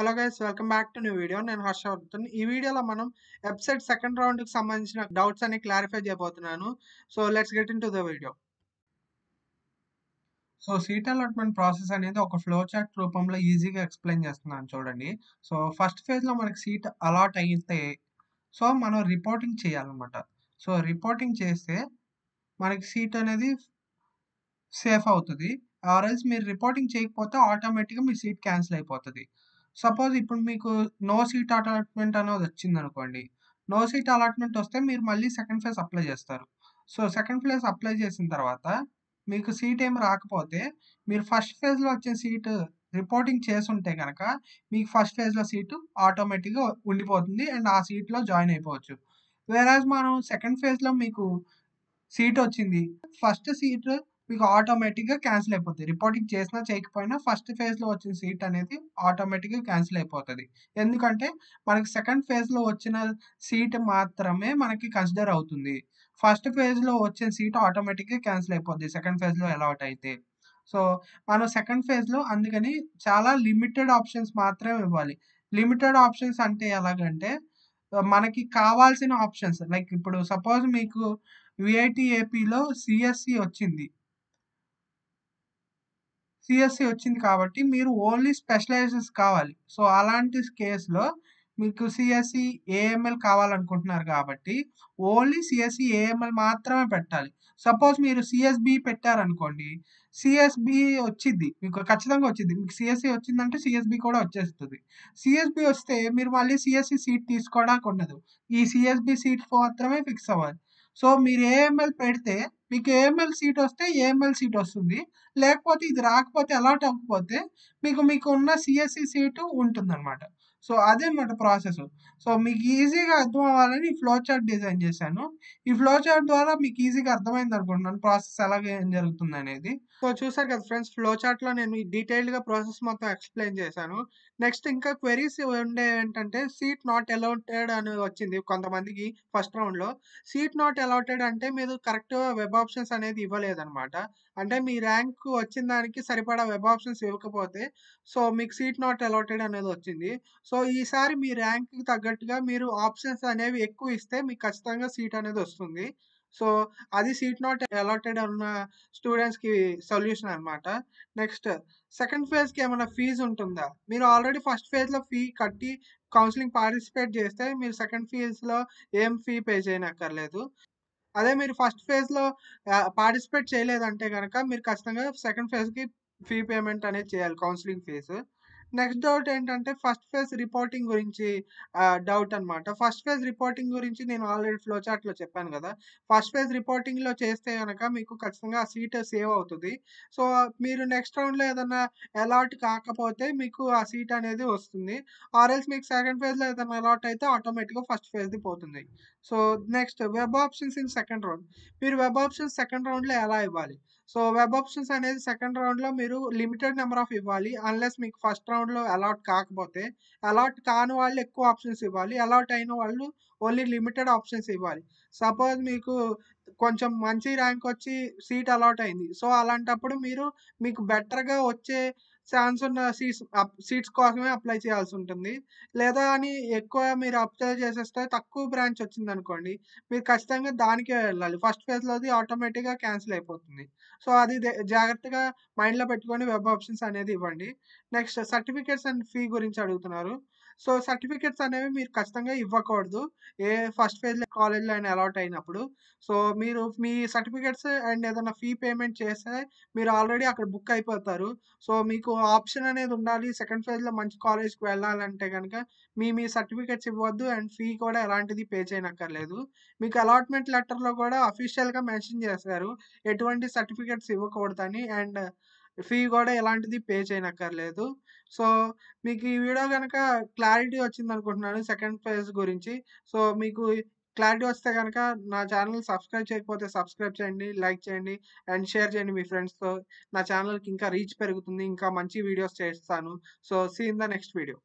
Hello guys welcome back to new video. నేను హర్షవర్ధన్. ఈ వీడియోలో మనం వెబ్‌సెట్ సెకండ్ రౌండ్‌కి సంబంధించిన డౌట్స్ అన్ని క్లారిఫై చేయబోతున్నాను. So let's get into the video. So seat allotment process అనేది ఒక ఫ్లో చార్ట్ రూపంలో ఈజీగా ఎక్స్‌ప్లెయిన్ చేస్తున్నాను చూడండి. సో ఫస్ట్ ఫేజ్‌లో మనకి సీట్ అలాట్ అయితే సో మనం రిపోర్టింగ్ చేయాలన్నమాట. సో రిపోర్టింగ్ చేస్తే మనకి సీట్ అనేది సేఫ్ అవుతది. ఆర్ ఎల్స్ మీరు రిపోర్టింగ్ చేయకపోతే ఆటోమేటిక్‌గా మీ సీట్ క్యాన్సిల్ అయిపోతది. సపోజ్ ఇప్పుడు మీకు నో సీట్ అలాట్‌మెంట్ అనేది వచ్చిందనుకోండి. నో సీట్ అలాట్‌మెంట్ వస్తే మీరు మళ్ళీ సెకండ్ ఫేజ్ అప్లై చేస్తారు. సో సెకండ్ ఫేజ్ అప్లై చేసిన తర్వాత మీకు సీట్ ఏమి రాకపోతే మీరు ఫస్ట్ ఫేజ్‌లో వచ్చిన సీటు రిపోర్టింగ్ చేసుంటే గనక మీకు ఫస్ట్ ఫేజ్‌లో సీటు ఆటోమేటిక్‌గా ఉండిపోతుంది. అండ్ ఆ సీట్‌లో జాయిన్ అయిపోవచ్చు. వేరాజ్ మనం సెకండ్ ఫేజ్‌లో మీకు సీటొచ్చింది. ఫస్ట్ సీట్ మీకు ఆటోమేటిక్‌గా క్యాన్సిల్ అయిపోద్ది. రిపోర్టింగ్ చేసినా, చేయకపోయినా ఫస్ట్ ఫేజ్‌లో వచ్చిన సీట్ అనేది ఆటోమేటిక్‌గా క్యాన్సిల్ అయిపోతది. ఎందుకంటే, మనకి సెకండ్ ఫేజ్‌లో వచ్చిన సీట్ మాత్రమే మనకి కన్సిడర్ అవుతుంది. ఫస్ట్ ఫేజ్‌లో వచ్చిన సీట్ ఆటోమేటిక్‌గా క్యాన్సిల్ అయిపోద్ది. సెకండ్ ఫేజ్‌లో అలాట్ అయితే. సో, మనం సెకండ్ ఫేజ్‌లో అందుకని చాలా లిమిటెడ్ ఆప్షన్స్ మాత్రమే ఇవ్వాలి. లిమిటెడ్ ఆప్షన్స్ అంటే ఎలాగంటే, మనకి కావాల్సిన ఆప్షన్స్ లైక్ ఇప్పుడు సపోజ్ మీకు వీఐటీ ఏపీలో సీఎస్‌సి వచ్చింది. సీఎస్‌సి వచ్చింది కాబట్టి మీరు ఓన్లీ స్పెషలైజెస్ కావాలి. సో, అలాంటి కేస్‌లో మీకు సీఎస్‌సి, ఏఎంఎల్ కావాలనుకుంటున్నారు కాబట్టి ఓన్లీ సీఎస్‌సి, ఏఎంఎల్ మాత్రమే పెట్టాలి. సపోజ్ మీరు సీఎస్‌బీ పెట్టారనుకోండి. సీఎస్‌బీ వచ్చిద్ది. మీకు ఖచ్చితంగా వచ్చిద్ది. మీకు సీఎస్‌సి వచ్చిందంటే సీఎస్‌బీ కూడా వచ్చేస్తది. సీఎస్‌బీ వస్తే మీరు మళ్ళీ సీఎస్‌సి సీట్ తీసుకోవడానికి ఉండదు. ఈ సీఎస్‌బీ సీట్ మాత్రమే ఫిక్స్ అవ్వాలి. సో, మీరు ఏఎంఎల్ పెడితే మీకు ఏఎంఎల్ సీట్ వస్తే ఏఎంఎల్ సీట్ వస్తుంది. లేకపోతే ఇది రాకపోతే అలాట్ అవ్వకపోతే మీకున్న సీఎస్‌సి సీటు ఉంటుందన్నమాట. సో, అదనమాట ప్రాసెసు. సో, మీకు ఈజీగా అర్థం అవ్వాలని ఈ ఫ్లో చార్ట్ డిజైన్ చేశాను. ఈ ఫ్లో చార్ట్ ద్వారా మీకు ఈజీగా అర్థమైందనుకుంటున్నాను ప్రాసెస్ ఎలాగ ఏం జరుగుతుందనేది. సో, చూసారు కదా ఫ్రెండ్స్ ఫ్లో చార్ట్‌లో నేను ఈ డీటెయిల్డ్‌గా ప్రాసెస్ మొత్తం ఎక్స్‌ప్లెయిన్ చేశాను. నెక్స్ట్ ఇంకా క్వెరీస్ ఉండేవేంటంటే సీట్ నాట్ అలౌటెడ్ అని వచ్చింది కొంతమందికి ఫస్ట్ రౌండ్‌లో. సీట్ నాట్ అలౌటెడ్ అంటే మీరు కరెక్ట్‌గా వెబ్ ఆప్షన్స్ అనేది ఇవ్వలేదన్నమాట. అంటే మీ ర్యాంక్ వచ్చిన దానికి సరిపడా వెబ్ ఆప్షన్స్ ఇవ్వకపోతే, సో, మీకు సీట్ నాట్ అలాటెడ్ అనేది వచ్చింది. సో, ఈసారి మీ ర్యాంక్‌కి తగ్గట్టుగా మీరు ఆప్షన్స్ అనేవి ఎక్కువ ఇస్తే మీకు ఖచ్చితంగా సీట్ అనేది వస్తుంది. సో, అది సీట్ నాట్ అలాటెడ్ ఉన్న స్టూడెంట్స్‌కి సొల్యూషన్ అన్నమాట. నెక్స్ట్ సెకండ్ ఫేజ్‌కి ఏమైనా ఫీజ్ ఉంటుందా? మీరు ఆల్రెడీ ఫస్ట్ ఫేజ్‌లో ఫీ కట్టి కౌన్సెలింగ్ పార్టిసిపేట్ చేస్తే మీరు సెకండ్ ఫేజ్‌లో ఏం ఫీ పే చేయనక్కర్లేదు. అదే మీరు ఫస్ట్ ఫేజ్‌లో పార్టిసిపేట్ చేయలేదంటే గనక మీరు ఖచ్చితంగా సెకండ్ ఫేజ్‌కి ఫీ పేమెంట్ అనేది చేయాలి కౌన్సెలింగ్ ఫీజు. నెక్స్ట్ డౌట్ ఏంటంటే ఫస్ట్ ఫేజ్ రిపోర్టింగ్ గురించి డౌట్ అనమాట. ఫస్ట్ ఫేజ్ రిపోర్టింగ్ గురించి నేను ఆల్రెడీ ఫ్లో చార్ట్‌లో చెప్పాను గదా! ఫస్ట్ ఫేజ్ రిపోర్టింగ్‌లో చేస్తే గనక మీకు ఖచ్చితంగా ఆ సీట్ సేవ్ అవుతది. సో, మీరు నెక్స్ట్ రౌండ్‌లో ఏదన్నా అలాట్ కాకపోతే మీకు ఆ సీట్ అనేది వస్తుంది. ఆర్ ఎల్స్ మీకు సెకండ్ ఫేజ్‌లో ఏదైనా అలాట్ అయితే ఆటోమేటిక్‌గా ఫస్ట్ ఫేజ్‌ది పోతుంది. So, next web options in second round. మీరు వెబ్ ఆప్షన్స్ సెకండ్ రౌండ్‌లో ఎలా ఇవ్వాలి? సో, వెబ్ ఆప్షన్స్ అనేది సెకండ్ రౌండ్‌లో మీరు లిమిటెడ్ నంబర్ ఆఫ్ ఇవ్వాలి. అన్‌లెస్ మీకు ఫస్ట్ రౌండ్‌లో అలాట్ కాకపోతే. అలాట్ కాని వాళ్ళు ఎక్కువ ఆప్షన్స్ ఇవ్వాలి. అలాట్ అయిన వాళ్ళు ఓన్లీ లిమిటెడ్ ఆప్షన్స్ ఇవ్వాలి. సపోజ్ మీకు కొంచెం మంచి ర్యాంక్ వచ్చి సీట్ అలాట్ అయింది. సో, అలాంటప్పుడు మీకు బెటర్‌గా వచ్చే ఛాన్స్ ఉన్న సీట్స్ కోసమే అప్లై చేయాల్సుంటుంది. లేదా అని ఎక్కువ మీరు అప్లై చేసేస్తే తక్కువ బ్రాంచ్ వచ్చిందనుకోండి, మీరు ఖచ్చితంగా దానికే వెళ్ళాలి. ఫస్ట్ ఫేజ్‌లోది ఆటోమేటిక్‌గా క్యాన్సిల్ అయిపోతుంది. సో, అది జాగ్రత్తగా మైండ్‌లో పెట్టుకొని వెబ్ ఆప్షన్స్ అనేది ఇవ్వండి. నెక్స్ట్ సర్టిఫికేట్స్ అండ్ ఫీ గురించి అడుగుతున్నారు. సో, సర్టిఫికేట్స్ అనేవి మీరు ఖచ్చితంగా ఇవ్వకూడదు. ఫస్ట్ ఫేజ్‌లో కాలేజ్‌లో అయినా అలాట్ అయినప్పుడు. సో, మీరు మీ సర్టిఫికేట్స్ అండ్ ఏదైనా ఫీ పేమెంట్ చేస్తే మీరు ఆల్రెడీ అక్కడ బుక్ అయిపోతారు. సో, మీకు ఆప్షన్ అనేది ఉండాలి. సెకండ్ ఫేజ్‌లో మంచి కాలేజ్‌కి వెళ్ళాలంటే గనక మీ సర్టిఫికేట్స్ ఇవ్వద్దు అండ్ ఫీ కూడా ఎలాంటిది పే చేయనక్కర్లేదు. మీకు అలాట్‌మెంట్ లెటర్‌లో కూడా అఫీషియల్‌గా మెన్షన్ చేశారు. ఎటువంటి సర్టిఫికేట్స్ ఇవ్వకూడదని అండ్ ఫీ కూడా ఎలాంటిది పే చేయనక్కర్లేదు. సో, మీకు ఈ వీడియో గనక క్లారిటీ వచ్చిందనుకుంటున్నాను సెకండ్ ఫేజ్ గురించి. సో, మీకు క్లారిటీ వస్తే గనక నా ఛానెల్ సబ్స్క్రైబ్ చేయకపోతే సబ్స్క్రైబ్ చేయండి, లైక్ చేయండి అండ్ షేర్ చేయండి మీ ఫ్రెండ్స్‌తో. నా ఛానెల్‌కి ఇంకా రీచ్ పెరుగుతుంది. ఇంకా మంచి వీడియోస్ చేస్తాను. So, see in the next video.